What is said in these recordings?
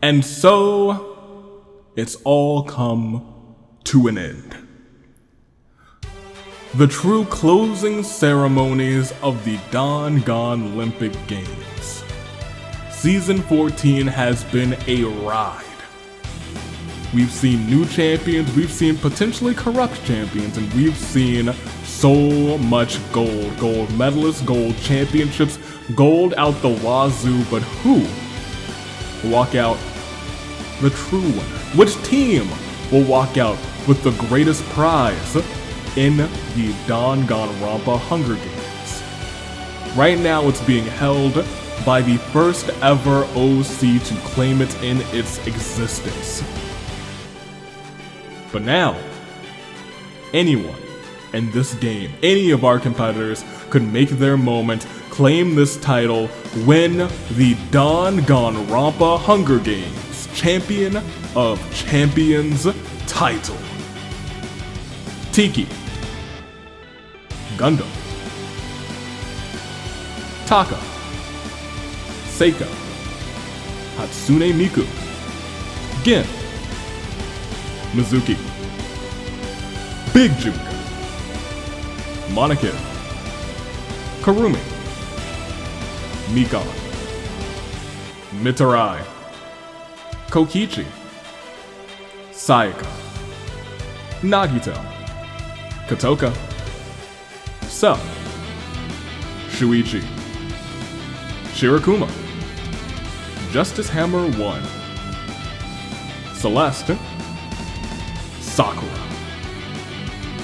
And so, it's all come to an end. The true closing ceremonies of the Dangan-lympics Games. Season 14 has been a ride. We've seen new champions, we've seen potentially corrupt champions, and we've seen so much gold. Gold medalists, gold championships, gold out the wazoo, but who will walk out the true winner? Which team will walk out with the greatest prize in the Danganronpa Hunger Games? Right now it's being held by the first ever OC to claim it in its existence. But now, anyone in this game, any of our competitors could make their moment, claim this title, win the Danganronpa Hunger Games Champion of Champions title. Tiki, Gundam, Taka, Seiko, Hatsune Miku, Gin, Mizuki, Big Junko, Monokid, Kurumi, Mikon, Mitarai, Kokichi, Sayaka, Nagito, Kotoka, Cell, Shuichi, Shirakuma, Justice Hammer 1, Celeste, Sakura,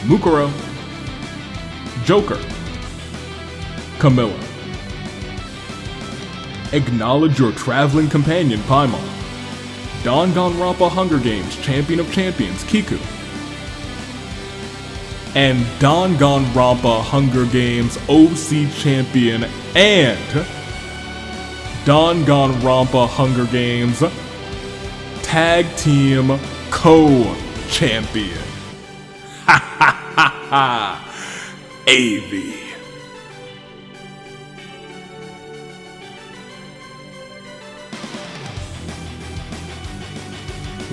Mukuro, Joker, Camilla. Acknowledge your traveling companion, Paimon. Danganronpa Hunger Games Champion of Champions, Kiku. And Danganronpa Hunger Games OC Champion and Danganronpa Hunger Games Tag Team Co-Champion. Ha ha ha ha! AV.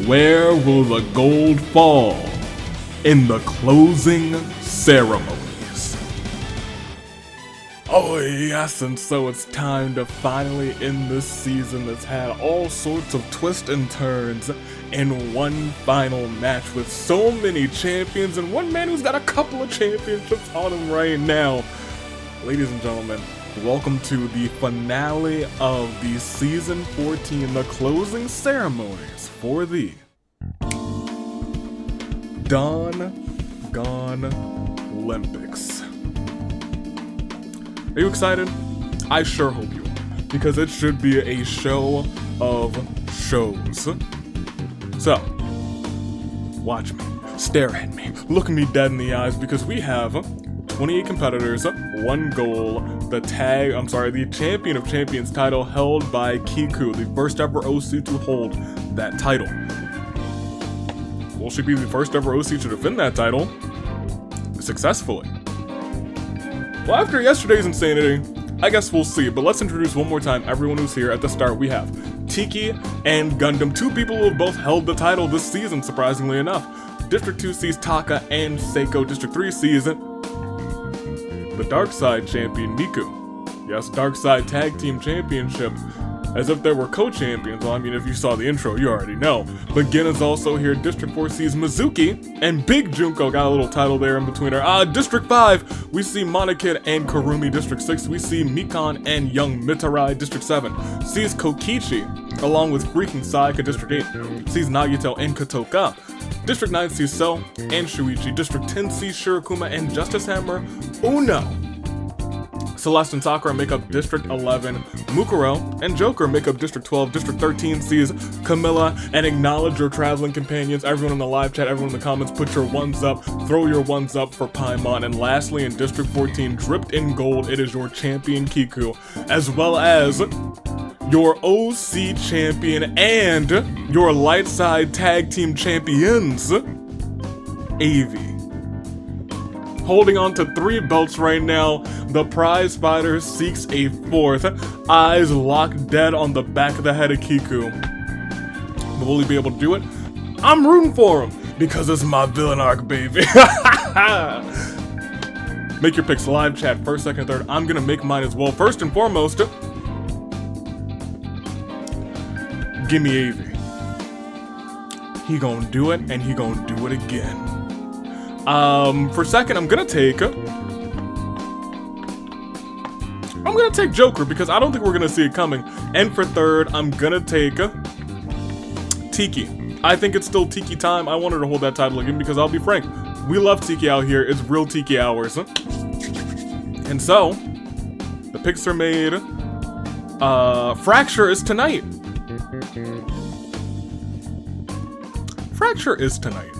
Where will the gold fall in the closing ceremonies? Oh yes, and so it's time to finally end this season that's had all sorts of twists and turns in one final match with so many champions and one man who's got a couple of championships on him right now. Ladies and gentlemen, welcome to the finale of the Season 14, the closing ceremonies for the Dangan-lympics. Are you excited? I sure hope you are, because it should be a show of shows. So, watch me, stare at me, look me dead in the eyes, because we have 28 competitors, one goal, the Champion of Champions title held by Kiku, the first ever OC to hold that title. Will she be the first ever OC to defend that title successfully? Well, after yesterday's insanity, I guess we'll see, but let's introduce one more time everyone who's here. At the start, we have Tiki and Gundam, two people who have both held the title this season, surprisingly enough. District 2 sees Taka and Seiko. District 3 sees the Dark Side champion, Miku. Yes, Dark Side Tag Team Championship. As if they were co-champions. Well, I mean, if you saw the intro, you already know. But Gin is also here. District 4 sees Mizuki, and Big Junko got a little title there in between her. District 5, we see Monokid and Kurumi. District 6, we see Mikon and Young Mitarai. District 7 sees Kokichi, along with freaking Sayaka. District 8 sees Nagito and Kotoka. District 9 sees Cell and Shuichi. District 10 sees Shirakuma and Justice Hammer Uno. Celeste and Sakura make up District 11, Mukuro and Joker make up District 12, District 13 sees Camilla, and acknowledge your traveling companions. Everyone in the live chat, everyone in the comments, put your ones up, throw your ones up for Paimon. And lastly, in District 14, dripped in gold, it is your champion Kiku, as well as your OC champion and your light side tag team champions, AV. Holding on to 3 belts right now, the prize fighter seeks a 4th. Eyes locked dead on the back of the head of Kiku. But will he be able to do it? I'm rooting for him because it's my villain arc, baby. Make your picks live chat, first, second, third. I'm gonna make mine as well. First and foremost, gimme Avi. He gonna do it, and he gonna do it again. For second, I'm gonna take Joker because I don't think we're gonna see it coming. And for third, I'm gonna take Tiki. I think it's still Tiki time. I wanted to hold that title again because I'll be frank, we love Tiki out here. It's real Tiki hours. And so, the picks are made. Fracture is tonight. Fracture is tonight.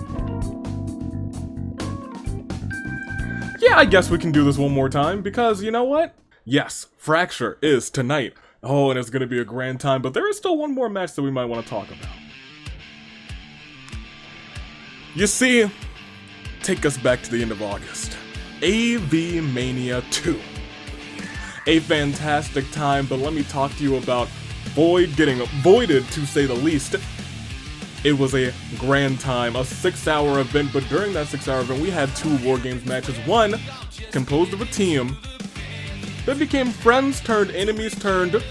Yeah, I guess we can do this one more time because you know what? Yes, Fracture is tonight. Oh, and it's gonna be a grand time, but there is still one more match that we might want to talk about. You see, take us back to the end of August. AV Mania 2. A fantastic time, but let me talk to you about Void getting voided, to say the least. It was a grand time, a 6-hour event, but during that 6-hour event, we had 2 War Games matches. One composed of a team that became friends turned enemies turned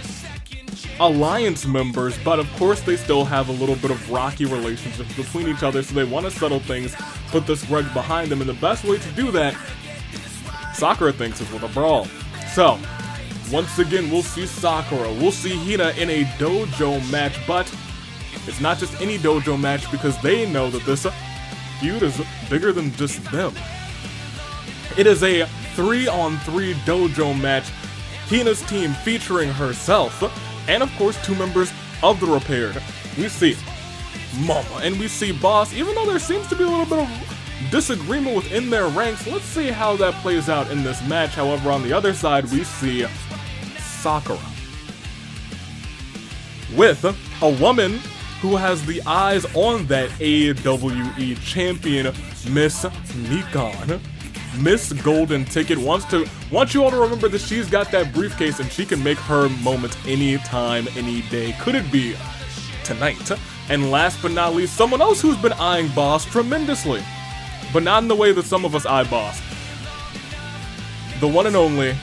alliance members, but of course they still have a little bit of rocky relationships between each other, so they want to settle things, put this grudge behind them, and the best way to do that, Sakura thinks, is with a brawl. So, once again, we'll see Sakura, we'll see Hina in a dojo match, but it's not just any dojo match because they know that this feud is bigger than just them. It is a 3-on-3 dojo match, Hina's team featuring herself, and of course 2 members of the Repaired. We see Mama and we see Boss, even though there seems to be a little bit of disagreement within their ranks. Let's see how that plays out in this match. However, on the other side, we see Sakura with a woman who has the eyes on that AWE champion, Miss Nikon. Miss Golden Ticket wants you all to remember that she's got that briefcase and she can make her moment anytime, any day. Could it be tonight? And last but not least, someone else who's been eyeing Boss tremendously, but not in the way that some of us eye Boss. The one and only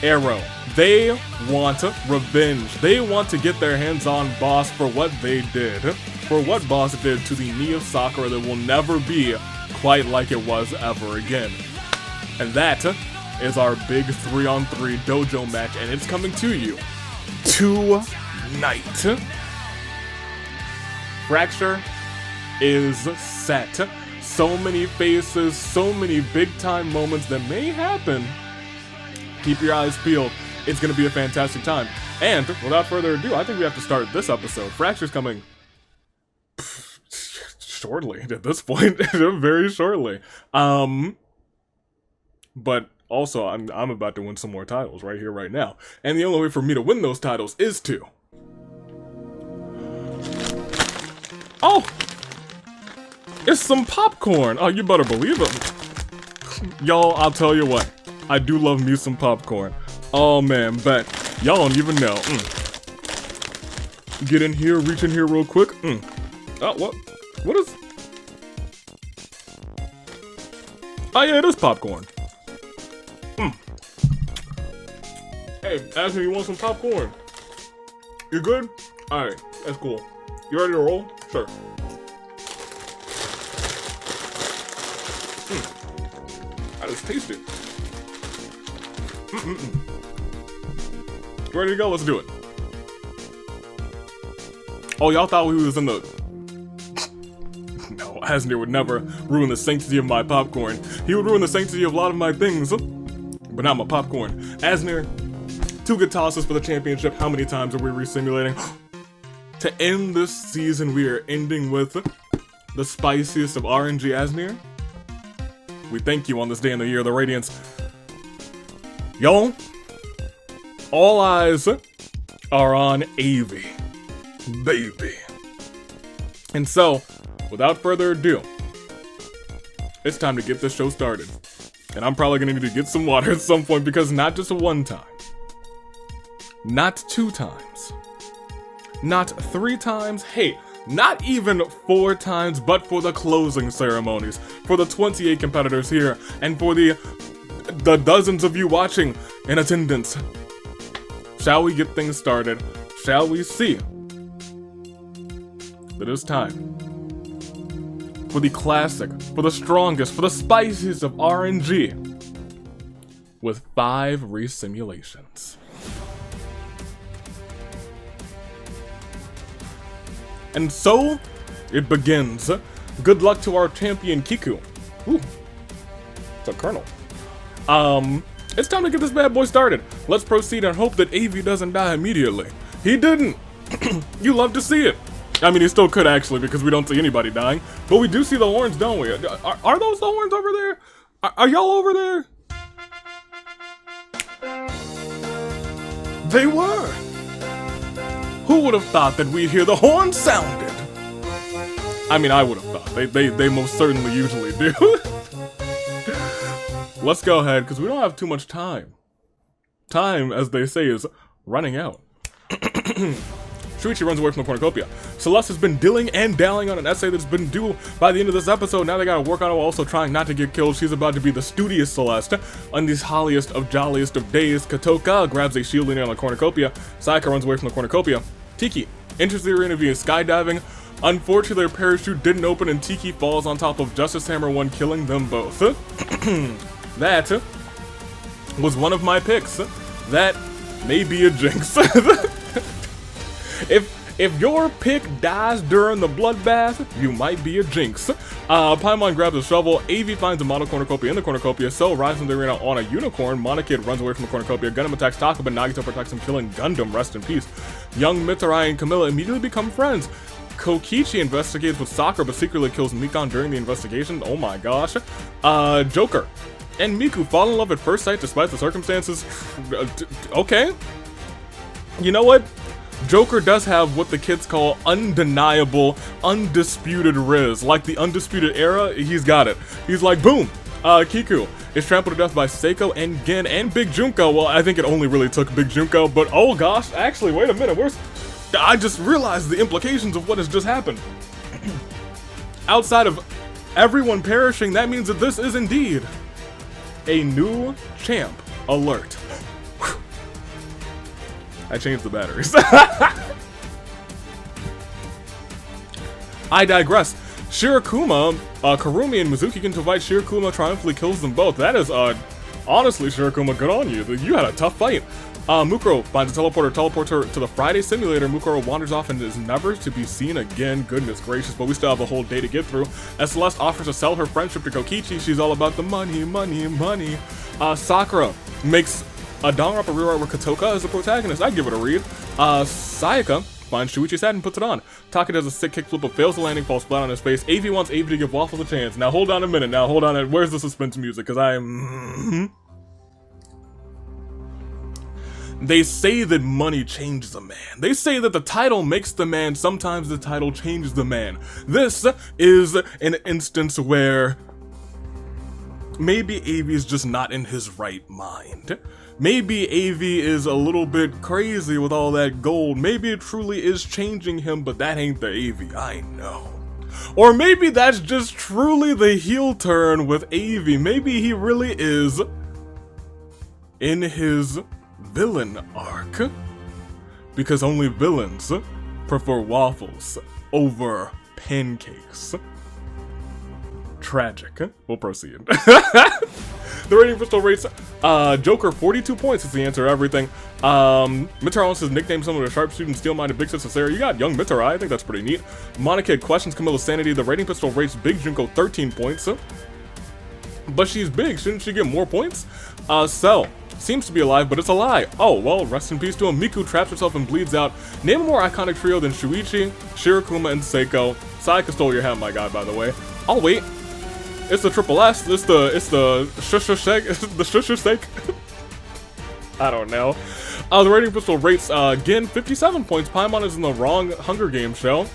Arrow. They want revenge. They want to get their hands on Boss for what they did. For what Boss did to the knee of Sakura that will never be quite like it was ever again. And that is our big 3-on-3 dojo match, and it's coming to you tonight. Fracture is set. So many faces, so many big-time moments that may happen. Keep your eyes peeled. It's going to be a fantastic time. And without further ado, I think we have to start this episode. Fracture's coming shortly at this point, very shortly. But also, I'm about to win some more titles right here, right now. And the only way for me to win those titles is to... Oh! It's some popcorn! Oh, you better believe it. Y'all, I'll tell you what. I do love me some popcorn. Oh man, but y'all don't even know. Get in here, reach in here real quick. Oh, what? What is... Oh yeah, it is popcorn. Hey, Ashley, you want some popcorn? You good? Alright, that's cool. You ready to roll? Sure. I just taste it. You ready to go? Let's do it. Oh, y'all thought we was in the... No, Asnir would never ruin the sanctity of my popcorn. He would ruin the sanctity of a lot of my things, but not my popcorn. Asnir, 2 good tosses for the championship. How many times are we re-simulating? To end this season, we are ending with the spiciest of RNG, Asnir. We thank you on this day in the year of the Radiance. Y'all, all eyes are on Avi, baby. And so, without further ado, it's time to get this show started. And I'm probably gonna need to get some water at some point because not just 1 time, not 2 times, not 3 times, hey, Not even 4 times, but for the closing ceremonies, for the 28 competitors here, and for the dozens of you watching in attendance. Shall we get things started? Shall we see that it's time for the classic, for the strongest, for the spiciest of RNG with 5 resimulations. And so, it begins. Good luck to our champion, Kiku. Ooh, it's a colonel. It's time to get this bad boy started. Let's proceed and hope that AV doesn't die immediately. He didn't. You love to see it. I mean, he still could actually, because we don't see anybody dying. But we do see the horns, don't we? Are those the horns over there? Are y'all over there? They were. Who would have thought that we'd hear the horn sounded? I mean, I would have thought. They most certainly usually do. Let's go ahead, because we don't have too much time. Time, as they say, is running out. Shuichi runs away from the cornucopia. Celeste has been dilling and dallying on an essay that's been due by the end of this episode. Now they gotta work on it while also trying not to get killed. She's about to be the studious Celeste. On this holliest of jolliest of days, Katoka grabs a shield leaning on the cornucopia. Sayaka runs away from the cornucopia. Tiki enters the arena via skydiving. Unfortunately, their parachute didn't open and Tiki falls on top of Justice Hammer 1, killing them both. That was one of my picks. That may be a jinx. If your pick dies during the bloodbath, you might be a jinx. Paimon grabs a shovel. AV finds a model cornucopia in the cornucopia. Cell rides in the arena on a unicorn. Monokid runs away from the cornucopia. Gundam attacks Taka, but Nagito protects him, killing Gundam. Rest in peace. Young Mitarai and Camilla immediately become friends. Kokichi investigates with Sakura, but secretly kills Mikon during the investigation. Oh my gosh. Joker and Miku fall in love at first sight despite the circumstances. Okay. You know what? Joker does have what the kids call undeniable, undisputed riz. Like the Undisputed Era, he's got it. He's like, boom! Kiku is trampled to death by Seiko and Gen and Big Junko. Well, I think it only really took Big Junko, but oh gosh, actually, wait a minute, I just realized the implications of what has just happened. Outside of everyone perishing, that means that this is indeed a new champ alert. I changed the batteries. I digress. Shirokuma, Karumi, and Mizuki get to fight. Shirokuma triumphantly kills them both. That is, honestly, Shirokuma, good on you. You had a tough fight. Mukuro finds a teleporter, teleports her to the Friday simulator. Mukuro wanders off and is never to be seen again. Goodness gracious, but we still have a whole day to get through. As Celeste offers to sell her friendship to Kokichi, she's all about the money, money, money. Sakura makes a Danganronpa rewrite where Katoka is the protagonist. I'd give it a read. Sayaka finds Shuichi's hat and puts it on. Taka does a sick kickflip but fails the landing, falls flat on his face. AV wants AV to give Waffles a chance. Now hold on a minute. Now hold on. Where's the suspense music? Because They say that money changes a man. They say that the title makes the man. Sometimes the title changes the man. This is an instance where maybe AV is just not in his right mind. Maybe AV is a little bit crazy with all that gold. Maybe it truly is changing him, but that ain't the AV I know. Or maybe that's just truly the heel turn with AV. Maybe he really is in his villain arc. Because only villains prefer waffles over pancakes. Tragic. We'll proceed. The rating pistol rates Joker 42 points is the answer to everything. Mitarai wants his nickname similar to Sharpshooting, Steel-Minded, Big Sister Sarah. You got Young Mitarai, I think that's pretty neat. Monokid questions Camilla's sanity. The rating pistol rates Big Junko 13 points. But she's big, shouldn't she get more points? Cell seems to be alive, but it's a lie. Oh, well, rest in peace to him. Miku traps herself and bleeds out. Name a more iconic trio than Shuichi, Shirokuma, and Seiko. Sayaka stole your hat, my guy, by the way. I'll wait. It's the triple S. It's the shushushake. I don't know. The rating pistol rates again 57 points. Paimon is in the wrong Hunger Games show.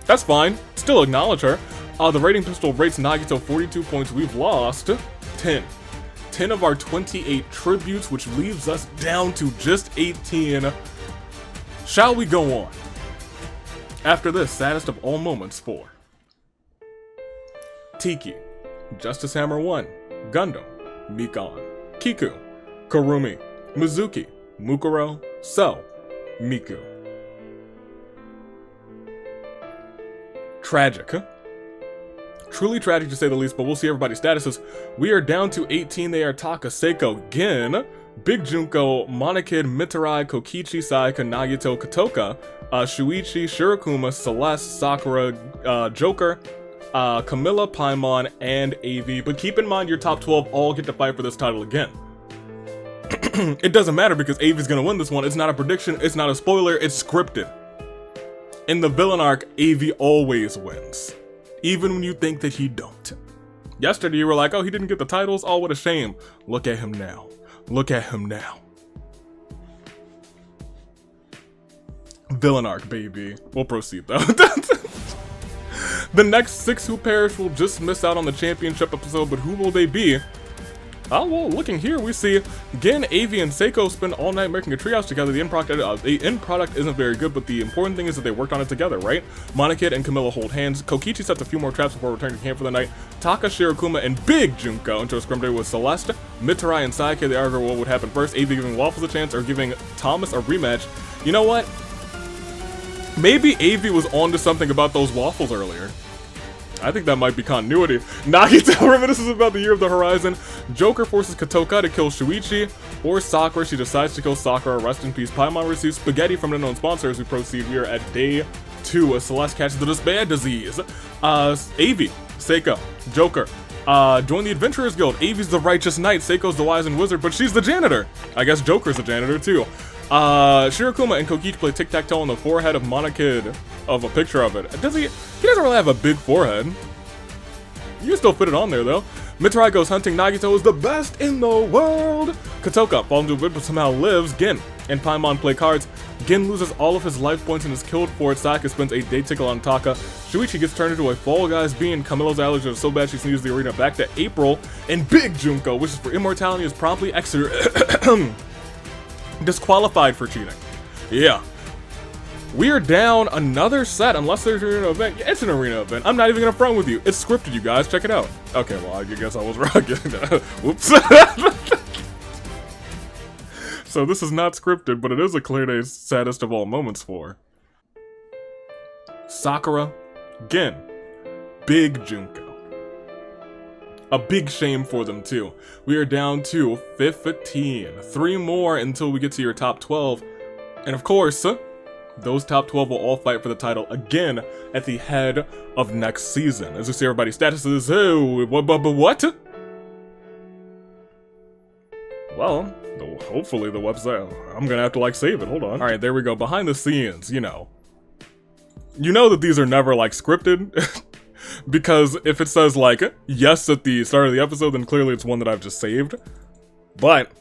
That's fine. Still acknowledge her. The rating pistol rates Nagito 42 points. We've lost 10. 10 of our 28 tributes, which leaves us down to just 18. Shall we go on? After this, saddest of all moments for Tiki, Justice Hammer 1, Gundam, Mikan, Kiku, Kurumi, Mizuki, Mukuro, So, Miku. Tragic. Truly tragic to say the least, but we'll see everybody's statuses. We are down to 18. They are Taka, Seiko, Gin, Big Junko, Monokid, Mitarai, Kokichi, Saika, Nagito, Kotoka, Shuichi, Shirokuma, Celeste, Sakura, Joker, Camilla, Paimon, and AV. But keep in mind your top 12 all get to fight for this title again. It doesn't matter because AV's gonna win this one. It's not a prediction, it's not a spoiler, it's scripted. In the villain arc, AV always wins. Even when you think that he don't. Yesterday you were like, oh, he didn't get the titles? Oh, what a shame. Look at him now. Look at him now. Villain arc, baby. We'll proceed though. The next 6 who perish will just miss out on the championship episode, but who will they be? Oh, well, looking here, we see Gin, AV, and Seiko spend all night making a treehouse together. The end product isn't very good, but the important thing is that they worked on it together, right? Monokid and Camilla hold hands. Kokichi sets a few more traps before returning to camp for the night. Taka, Shirokuma, and Big Junko into a scrum day with Celeste, Mitarai, and Saike. They argue what would happen first, AV giving Waffles a chance or giving Thomas a rematch. You know what? Maybe AV was onto something about those waffles earlier. I think that might be continuity. Nagito reminisces about the Year of the Horizon. Joker forces Kotoka to kill Shuichi, or Sakura. She decides to kill Sakura. Rest in peace. Paimon receives spaghetti from an unknown sponsor as we proceed. We are at day 2 as Celeste catches the despair disease. AV, Seiko, Joker. Join the Adventurers Guild. AV's the righteous knight. Seiko's the wise and wizard, but she's the janitor. I guess Joker's the janitor too. Shirokuma and Kokichi play tic-tac-toe on the forehead of Monokid of a picture of it. Does he doesn't really have a big forehead. You can still put it on there though. Mitarai goes hunting. Nagito is the best in the world. Kotoka falls into a bit but somehow lives. Gin and Paimon play cards. Gin loses all of his life points and is killed for it. Saika spends a day tickle on Taka. Shuichi gets turned into a Fall Guys being. Camilla's allergies are so bad she sneezes the arena back to April. And Big Junko, wishes for immortality, is promptly disqualified for cheating. Yeah. We're down another set, unless there's an arena event. Yeah, it's an arena event. I'm not even gonna front with you. It's scripted, you guys. Check it out. Okay, well, I guess I was wrong. Whoops. So this is not scripted, but it is a clear day's saddest of all moments for Sakura, Gin, Big Junko. A big shame for them too. We are down to 15. 3 more until we get to your top 12. And of course, those top 12 will all fight for the title again at the head of next season. As we see everybody's statuses, oh, what? Well, hopefully the website, I'm gonna have to like save it, hold on. All right, there we go, behind the scenes, you know that these are never like scripted. Because if it says like yes at the start of the episode, then clearly it's one that I've just saved. But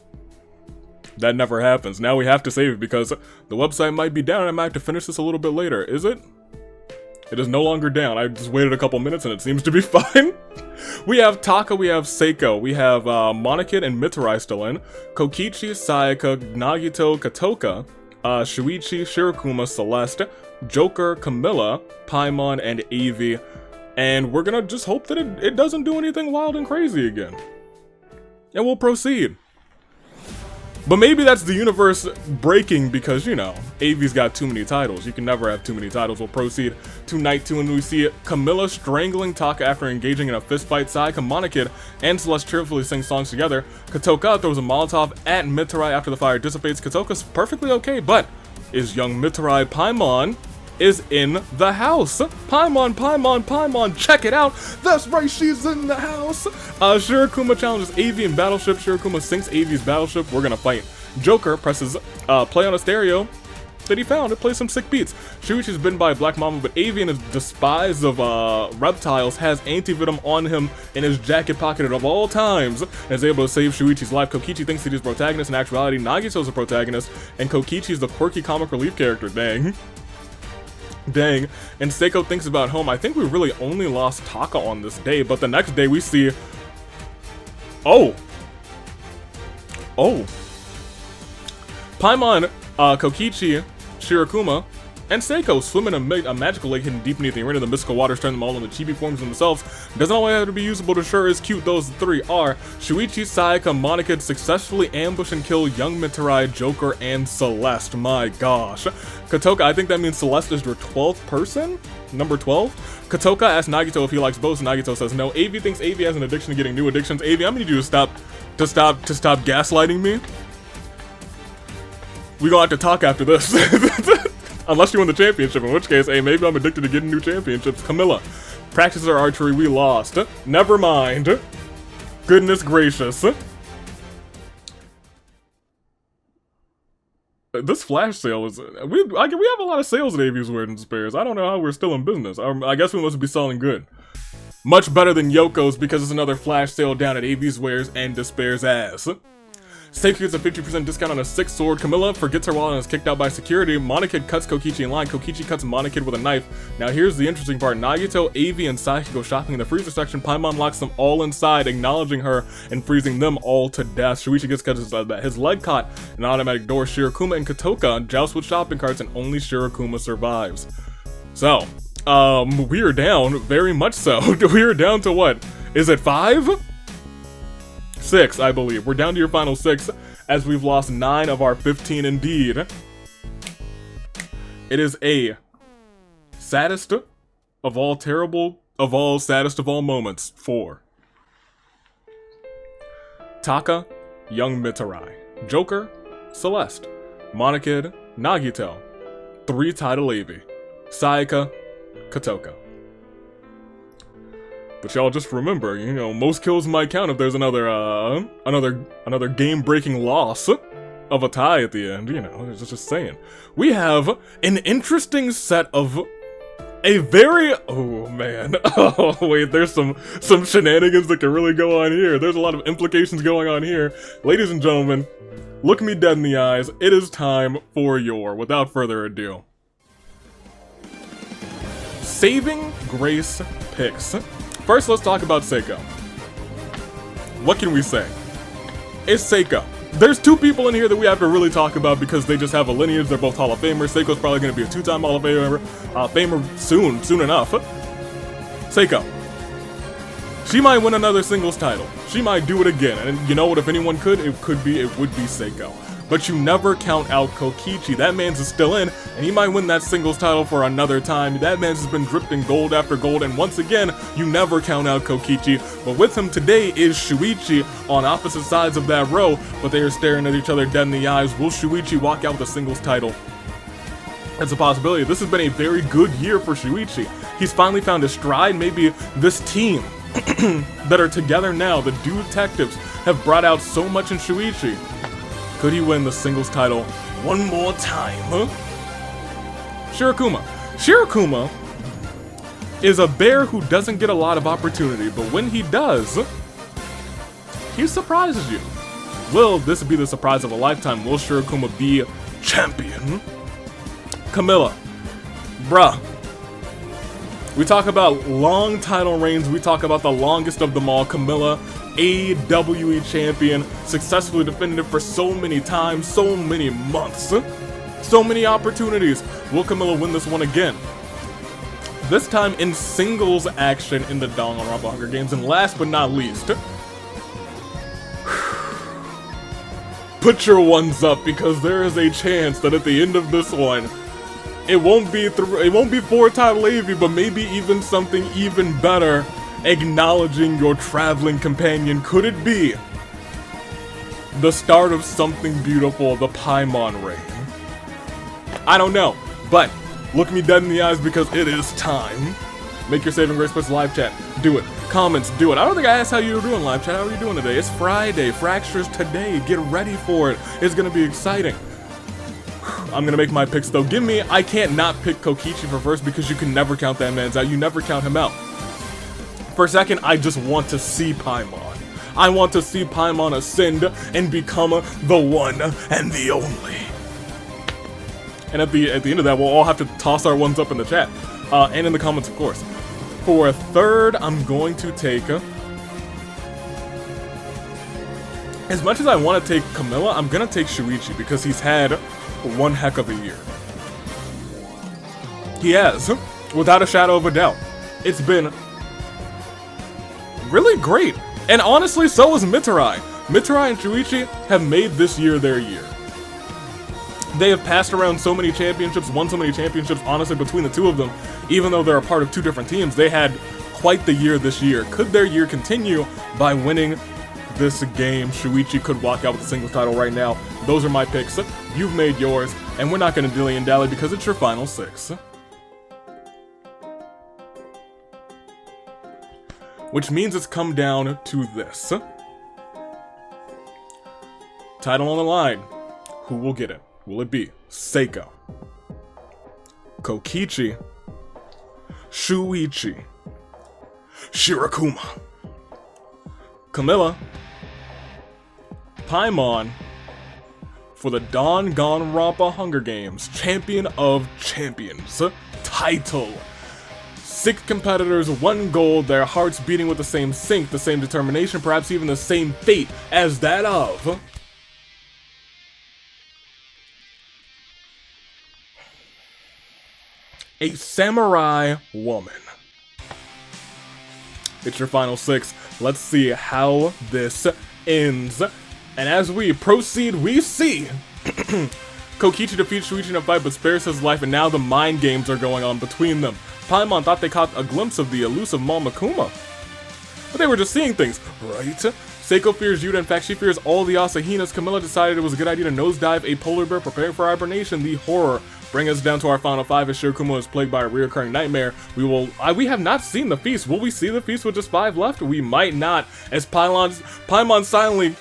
that never happens. Now we have to save it because the website might be down and I might have to finish this a little bit later. Is it? It is no longer down. I just waited a couple minutes and it seems to be fine. We have Taka, we have Seiko, we have Monokid and Mitarai still in. Kokichi, Saika, Nagito, Kotoka, Shuichi, Shirokuma, Celeste, Joker, Camilla, Paimon, and AV. And we're gonna just hope that it doesn't do anything wild and crazy again. And we'll proceed. But maybe that's the universe breaking because, AV's got too many titles. You can never have too many titles. We'll proceed to night 2 and we see Camilla strangling Taka after engaging in a fistfight. Saika, Monokid, and Celeste cheerfully sing songs together. Kotoka throws a Molotov at Mitarai after the fire dissipates. Kotoka's perfectly okay, but is young Mitarai Paimon is in the house. Paimon, check it out. That's right, she's in the house. Shirokuma challenges AV in Battleship. Shirokuma sinks AV's Battleship. We're gonna fight. Joker presses play on a stereo that he found. It plays some sick beats. Shuichi's bitten by a black mamba, but AV in his despise of reptiles has anti-venom on him in his jacket pocket of all times and is able to save Shuichi's life. Kokichi thinks that he's protagonist. In actuality, Nagito's a protagonist, and Kokichi's the quirky comic relief character. Dang. And Seiko thinks about home. I think we really only lost Taka on this day, but the next day we see... Oh! Paimon, Kokichi, Shirokuma, And Seiko, swim in a magical lake hidden deep beneath the arena. The mystical waters turn them all into chibi forms themselves. Doesn't always have to be usable to sure as cute those three are. Shuichi, Sayaka, Monica successfully ambush and kill young Mitarai, Joker, and Celeste. My gosh. Kotoka, I think that means Celeste is your 12th person? Number 12? Kotoka asks Nagito if he likes bows. Nagito says no. AV thinks AV has an addiction to getting new addictions. AV, I'm gonna need you to stop gaslighting me. We gonna have to talk after this. Unless you win the championship, in which case, hey, maybe I'm addicted to getting new championships. Camilla, practice our archery, we lost. Never mind. Goodness gracious. This flash sale is... We have a lot of sales at AV's Weird and Despairs. I don't know how we're still in business. I guess we must be selling good. Much better than Yoko's because it's another flash sale down at AV's Wares and Despairs ass. Seiko gets a 50% discount on a 6 sword. Camilla forgets her wallet and is kicked out by security. Monokid cuts Kokichi in line. Kokichi cuts Monokid with a knife. Now here's the interesting part. Nagito, AV, and Sayaka go shopping in the freezer section. Paimon locks them all inside, acknowledging her and freezing them all to death. Shuichi gets cut his leg caught in an automatic door. Shirakuma and Kotoka joust with shopping carts, and only Shirakuma survives. So, we are down, very much so. We are down to what? Is it 5? 6, I believe. We're down to your final 6, as we've lost 9 of our 15 indeed. It is a saddest of all saddest of all moments for Taka, young Mitarai, Joker, Celeste, Monokid, Nagito, 3 title AV, Sayaka, Kotoka. But y'all just remember, you know, most kills might count if there's another game-breaking loss of a tie at the end, you know, just saying. We have an interesting set of a very, oh man, oh wait, there's some shenanigans that can really go on here. There's a lot of implications going on here. Ladies and gentlemen, look me dead in the eyes. It is time for your, without further ado, Saving Grace picks. First, let's talk about Seiko. What can we say? It's Seiko. There's 2 people in here that we have to really talk about because they just have a lineage. They're both Hall of Famers. Seiko's probably going to be a 2-time Hall of Famer soon enough. Seiko. She might win another singles title. She might do it again. And you know what? If anyone could, it would be Seiko. But you never count out Kokichi. That man's is still in, and he might win that singles title for another time. That man's has been dripped in gold after gold, and once again, you never count out Kokichi. But with him today is Shuichi on opposite sides of that row, but they are staring at each other dead in the eyes. Will Shuichi walk out with a singles title? That's a possibility. This has been a very good year for Shuichi. He's finally found his stride. Maybe this team that are together now, the detectives, have brought out so much in Shuichi. Could he win the singles title one more time, huh? Shirakuma. Shirakuma is a bear who doesn't get a lot of opportunity, but when he does, he surprises you. Will this be the surprise of a lifetime? Will Shirakuma be champion? Camilla. Bruh. We talk about long title reigns, we talk about the longest of them all, Camilla, AWE champion, successfully defended it for so many times, so many months, so many opportunities. Will Camilla win this one again? This time in singles action in the Danganronpa Hunger Games, and last but not least, put your ones up because there is a chance that at the end of this one, it won't be 4 title AV, but maybe even something even better. Acknowledging your traveling companion. Could it be the start of something beautiful, the Paimon reign? I don't know, but look me dead in the eyes because it is time. Make your Saving Grace Plus live chat. Do it. Comments, do it. I don't think I asked how you were doing live chat. How are you doing today? It's Friday. Fractures today. Get ready for it. It's gonna be exciting. I'm gonna make my picks though. I can't not pick Kokichi for first because you can never count that man's out. You never count him out. For a second, I just want to see Paimon. I want to see Paimon ascend and become the one and the only. And at the end of that, we'll all have to toss our ones up in the chat. And in the comments, of course. For a third, I'm going to take... as much as I want to take Camilla, I'm going to take Shuichi because he's had one heck of a year. He has, without a shadow of a doubt. It's been really great. And honestly, so is Mitarai. Mitarai and Shuichi have made this year their year. They have passed around so many championships, won so many championships, honestly, between the two of them. Even though they're a part of two different teams, they had quite the year this year. Could their year continue by winning this game? Shuichi could walk out with the singles title right now. Those are my picks. You've made yours, and we're not going to dilly and dally because it's your final 6. Which means it's come down to this. Title on the line. Who will get it? Will it be Seiko, Kokichi, Shuichi, Shirokuma, Camilla, Paimon for the Dangan-lympics Hunger Games Champion of Champions title? 6 competitors, 1 gold, their hearts beating with the same sync, the same determination, perhaps even the same fate as that of a samurai woman. It's your final 6. Let's see how this ends. And as we proceed, we see Kokichi defeats Shuichi in a fight but spares his life, and now the mind games are going on between them. Paimon thought they caught a glimpse of the elusive Mamakuma, but they were just seeing things, right? Seiko fears Yuta. In fact, she fears all the Asahinas. Camilla decided it was a good idea to nosedive a polar bear preparing for hibernation. The horror bring us down to our final 5 as Shirokuma is plagued by a reoccurring nightmare. We have not seen the feast. Will we see the feast with just 5 left? We might not, as Paimon silently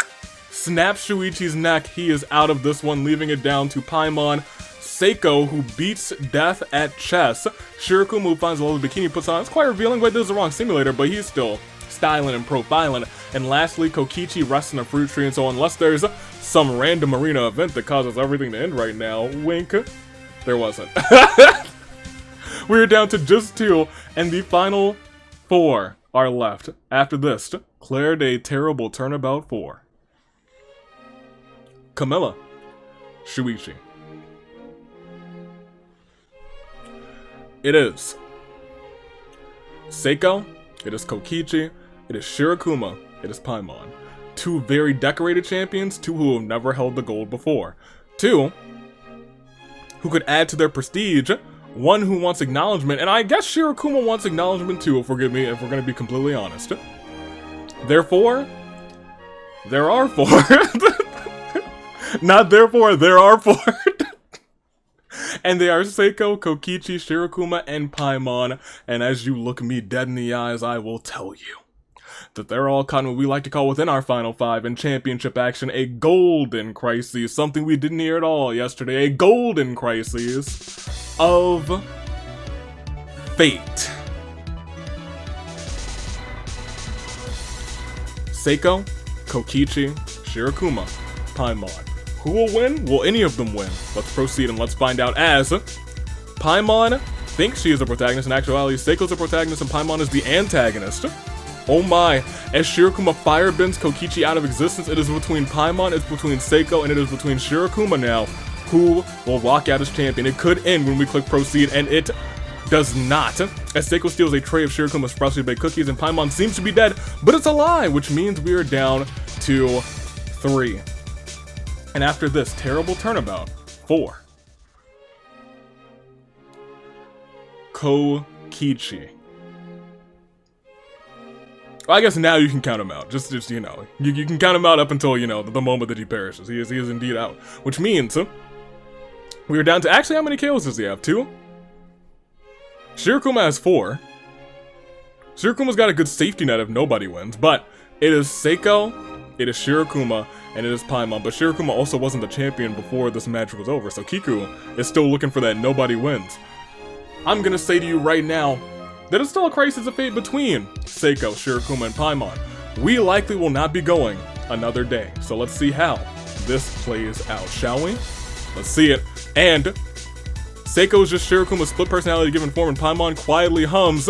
snaps Shuichi's neck. He is out of this one, leaving it down to Paimon. Seiko, who beats death at chess. Shirokuma, who finds a little bikini, puts on. It's quite revealing, but this is the wrong simulator, but he's still styling and profiling. And lastly, Kokichi rests in a fruit tree, and so unless there's some random arena event that causes everything to end right now, wink, there wasn't. We're down to just 2, and the final 4 are left. After this, declared a terrible turnabout 4. Camilla, Shuichi. It is Seiko, it is Kokichi, it is Shirokuma, it is Paimon. 2 very decorated champions, 2 who have never held the gold before. 2 who could add to their prestige, 1 who wants acknowledgement, and I guess Shirokuma wants acknowledgement too, if we're gonna be completely honest. Therefore, there are 4. Not therefore, there are 4. And they are Seiko, Kokichi, Shirokuma, and Paimon. And as you look me dead in the eyes, I will tell you that they're all caught in what we like to call within our final 5 in championship action a golden crisis. Something we didn't hear at all yesterday. A golden crisis of fate. Seiko, Kokichi, Shirokuma, Paimon. Who will win? Will any of them win? Let's proceed and let's find out, as Paimon thinks she is the protagonist. In actuality, Seiko's the protagonist and Paimon is the antagonist. Oh my. As Shirokuma firebends Kokichi out of existence, it is between Paimon, it's between Seiko, and it is between Shirokuma now. Who will walk out as champion? It could end when we click proceed, and it does not. As Seiko steals a tray of Shirokuma's freshly baked cookies, and Paimon seems to be dead, but it's a lie, which means we are down to 3. And after this terrible turnabout, 4. Kokichi. Well, I guess now you can count him out. Just you know, you can count him out up until, you know, the moment that he perishes. He is indeed out. Which means we are down to, actually, how many KOs does he have? 2? Shirokuma has 4. Shirokuma's got a good safety net if nobody wins, but it is Seiko, it is Shirokuma, and it is Paimon. But Shirokuma also wasn't the champion before this match was over, so Kiku is still looking for that nobody wins. I'm gonna say to you right now that it's still a crisis of fate between Seiko, Shirokuma, and Paimon. We likely will not be going another day, so let's see how this plays out, shall we? Let's see it. And Seiko is just Shirokuma's split personality given form, and Paimon quietly hums.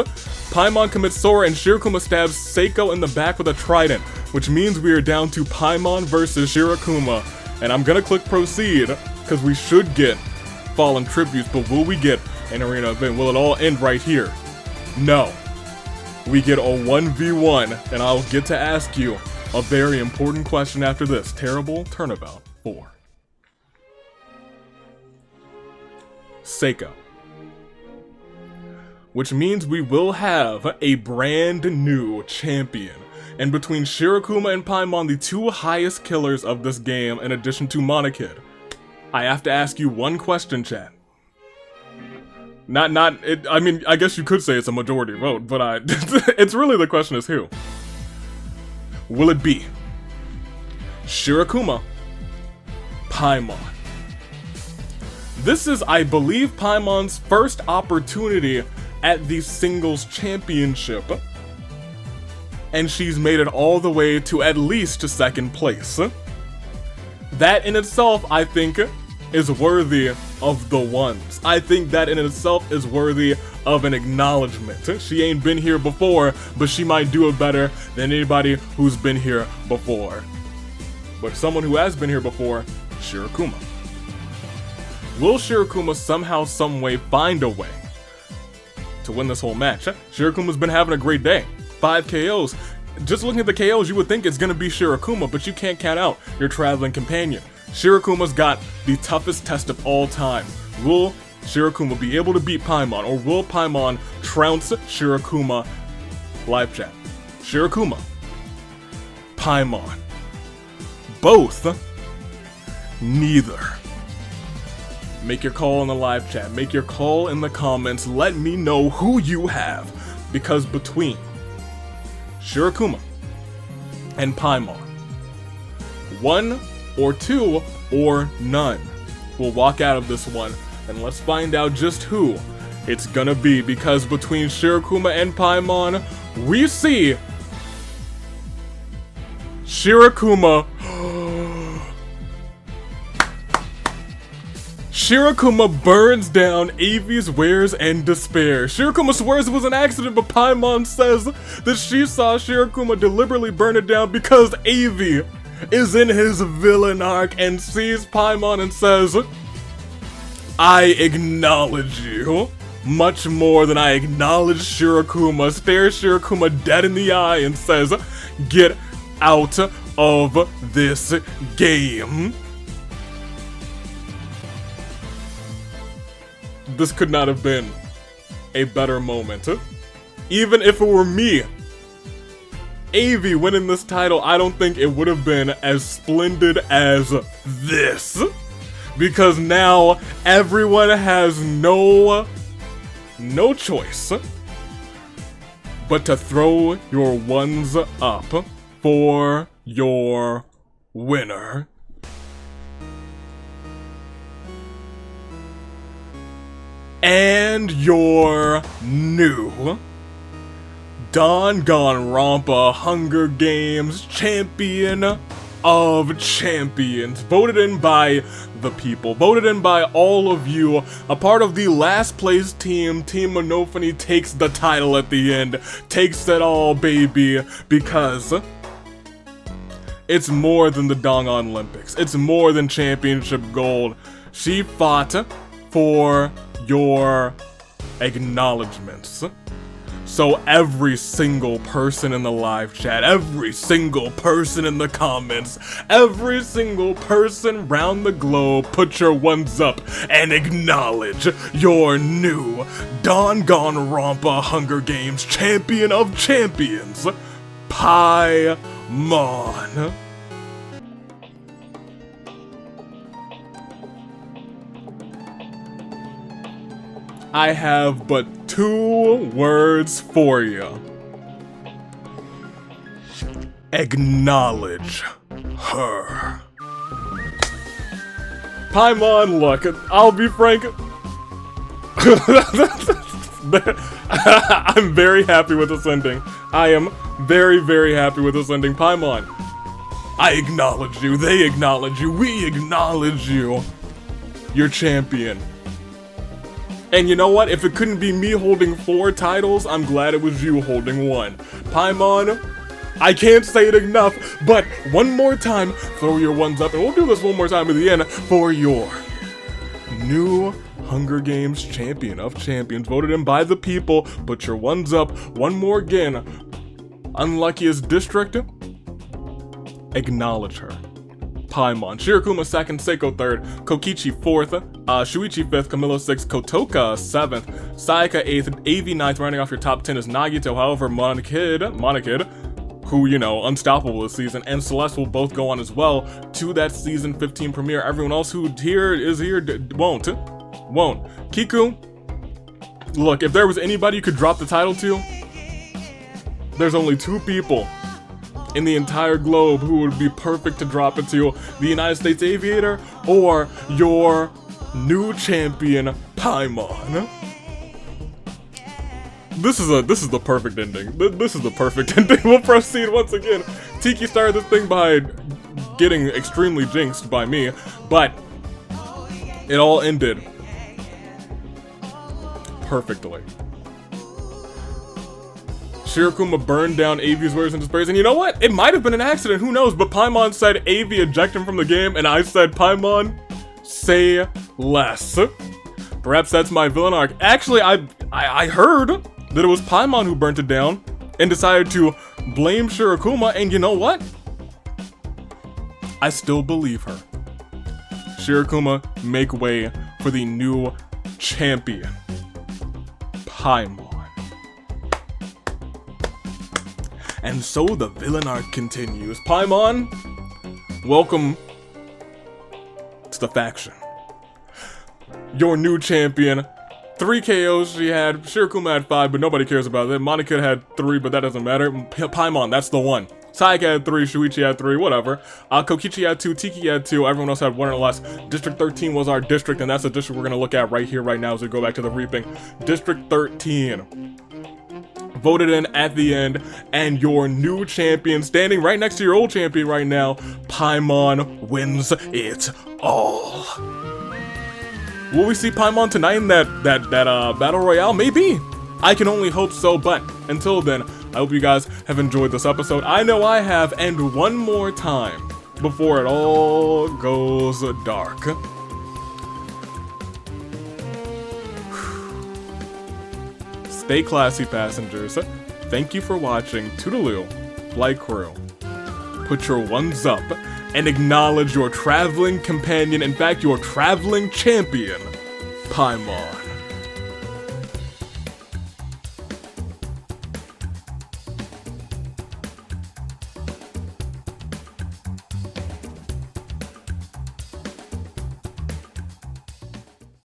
Paimon commits Sora, and Shirokuma stabs Seiko in the back with a trident, which means we are down to Paimon versus Shirokuma. And I'm gonna click proceed, because we should get fallen tributes, but will we get an arena event. Will it all end right here? No. We get a 1v1, and I'll get to ask you a very important question after this. Terrible Turnabout 4. Seiko. Which means we will have a brand new champion. And between Shirokuma and Paimon, the two highest killers of this game, in addition to Monokid, I have to ask you one question, chat. I mean, I guess you could say it's a majority vote, but it's really the question is who? Will it be Shirokuma, Paimon? This is, I believe, Paimon's first opportunity at the singles championship, and she's made it all the way to at least second place. That in itself, I think, is worthy of the ones. I think that in itself is worthy of an acknowledgement. She ain't been here before, but she might do it better than anybody who's been here before. But someone who has been here before, Shirokuma. Will Shirokuma somehow, someway find a way to win this whole match? Shirokuma's been having a great day. 5 KOs. Just looking at the KOs, you would think it's gonna be Shirokuma, but you can't count out your traveling companion. Shirokuma's got the toughest test of all time. Will Shirokuma be able to beat Paimon, or will Paimon trounce Shirokuma? Live chat. Shirokuma. Paimon. Both. Neither. Make your call in the live chat. Make your call in the comments. Let me know who you have. Because between Shirokuma and Paimon, one or two or none will walk out of this one, and let's find out just who it's gonna be, because between Shirokuma and Paimon, we see Shirokuma. Shirokuma burns down Avi's wares and despair. Shirokuma swears it was an accident, but Paimon says that she saw Shirokuma deliberately burn it down because Avi is in his villain arc and sees Paimon and says, I acknowledge you much more than I acknowledge Shirokuma. Stares Shirokuma dead in the eye and says, get out of this game. This could not have been a better moment. Even if it were me, Avi winning this title, I don't think it would have been as splendid as this. Because now everyone has no choice but to throw your ones up for your winner. And your new Dangan-lympics Hunger Games Champion of Champions. Voted in by the people. Voted in by all of you. A part of the last place team. Team Monophony takes the title at the end. Takes it all, baby. Because it's more than the Dangan-lympics. It's more than championship gold. She fought for your acknowledgements. So every single person in the live chat, every single person in the comments, every single person round the globe, put your ones up and acknowledge your new Dangan-lympics Hunger Games Champion of Champions, Paimon. I have but 2 words for you. Acknowledge her. Paimon, look, I'll be frank. I'm very happy with this ending. I am very, very happy with this ending. Paimon, I acknowledge you, they acknowledge you, we acknowledge you. You're champion. And you know what? If it couldn't be me holding 4 titles, I'm glad it was you holding 1. Paimon, I can't say it enough, but one more time, throw your ones up, and we'll do this one more time at the end for your new Hunger Games champion of champions, voted in by the people. Put your ones up one more again. Unluckiest district, acknowledge her. Paimon. Shirokuma 2nd, Seiko 3rd, Kokichi 4th, Shuichi 5th, Camilo 6th, Kotoka 7th, Sayaka 8th, AV 9th. Rounding off your top 10 is Nagito. However, Monokid, who, you know, unstoppable this season, and Celeste will both go on as well to that season 15 premiere. Everyone else who is here won't. Kiku, look, if there was anybody you could drop the title to, there's only 2 people in the entire globe who would be perfect to drop it to: the United States Aviator or your new champion, Paimon. This is the perfect ending. This is the perfect ending. We'll proceed once again. Tiki started this thing by getting extremely jinxed by me, but it all ended perfectly. Shirokuma burned down Avi's words and sprays, and you know what? It might have been an accident, who knows? But Paimon said Av eject him from the game, and I said, Paimon, say less. Perhaps that's my villain arc. Actually, I heard that it was Paimon who burnt it down and decided to blame Shirokuma, and you know what? I still believe her. Shirokuma, make way for the new champion, Paimon. And so the villain arc continues. Paimon, welcome to the faction. Your new champion. 3 KOs she had. Shirokuma had 5, but nobody cares about that. Monica had 3, but that doesn't matter. Paimon, that's the one. Sayaka had 3, Shuichi had 3, whatever. Kokichi had 2, Tiki had 2, everyone else had 1 or less. District 13 was our district, and that's the district we're gonna look at right here, right now, as we go back to the reaping. District 13. Voted in at the end, and your new champion, standing right next to your old champion right now, Paimon wins it all. Will we see Paimon tonight in that battle royale? Maybe. I can only hope so, but until then, I hope you guys have enjoyed this episode. I know I have, and one more time before it all goes dark. Stay classy, passengers. Thank you for watching. Toodaloo, flight crew. Put your ones up and acknowledge your traveling companion, in fact, your traveling champion, Paimon.